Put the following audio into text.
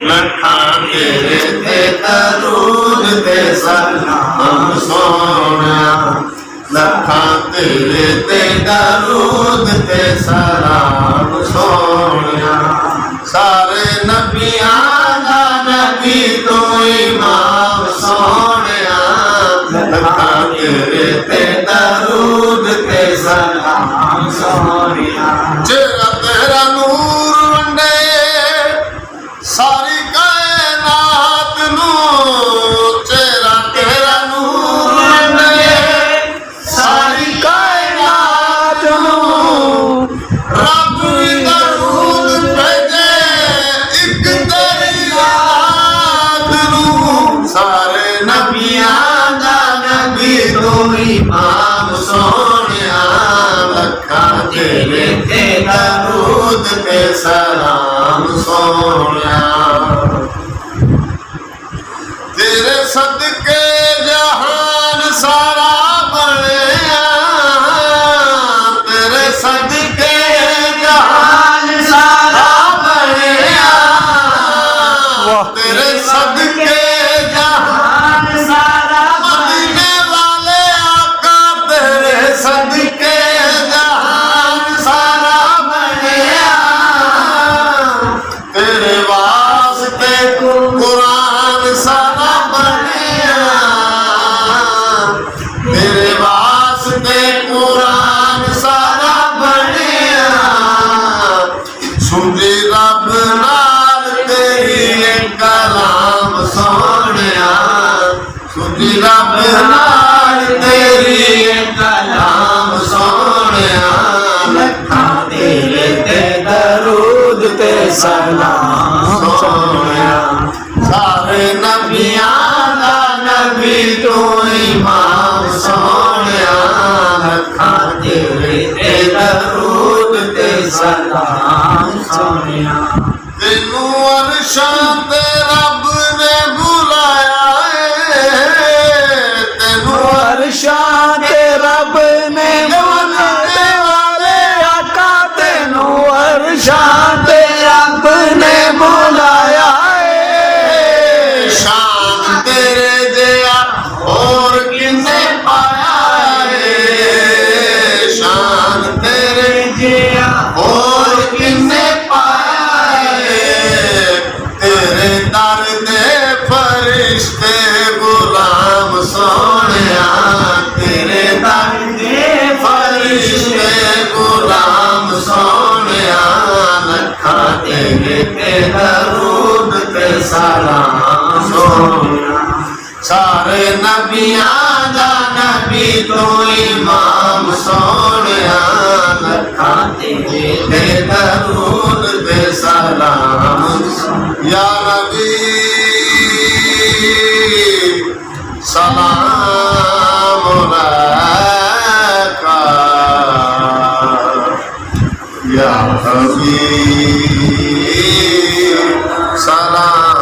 लखां तेरे ते दरूद ते सलाम सोनिया, लखां तेरे ते दरूद ते सलाम सोनिया। सारे नबियां दा नबी तू इमाम सोनिया, लखां तेरे ते दरूद ते सलाम सोनिया। चेहरा तेरा नूर वंडे सारी कायनात नू, चेहरा तेरा नूर वंडे सारी कायनात नू। रब दरूद भेजे एक तेरी याद नू, सारे नबियां दा नबी तू इमाम सोनिया, लखां तेरे ते दरूद ते सलाम सोनिया। तेरे सदके जहान सारा बनया, तेरे सदके जहान सारा बनया, तेरे सदके जहान सारा मदीने वाले आका, तेरे सदके जहान सारा बनया। तेरे वास्ते कुरान सारा बनया, तेरे वास्ते कुरान सारा बनया। सुनदी रब नाल तेरी कलाम सोनिया, सुनदी रब नाल तेरी कलाम सोनिया, लखां तेरे ते दरूद ते सलाम सोनिया। सारे नबियां दा नबी तू इमाम सोनिया, लखां तेरे ते दरूद ते सलाम सोनिया। तेनू अरशां ते रब ने बुलाया है, तेनू अरशां ते रब ने बुलाने वाले आका, तेनू अरशां ते रब ने बुलाया है। शान तेरे जया और किसे पाया है, शान तेरे जया और किसे पाया है। तेरे दर दे फरिश्ते गुलाम सोनिया, तेरे दर दे फरिश्ते गुलाम सोनिया, लखां तेरे ते दरूद ते सलाम सोनिया। सारे नबियां दा नबी तू इमाम सोनिया, लखां तेरे ते दरूद ते सलाम। या नबी सलाम अलैका, या हबीब सलाम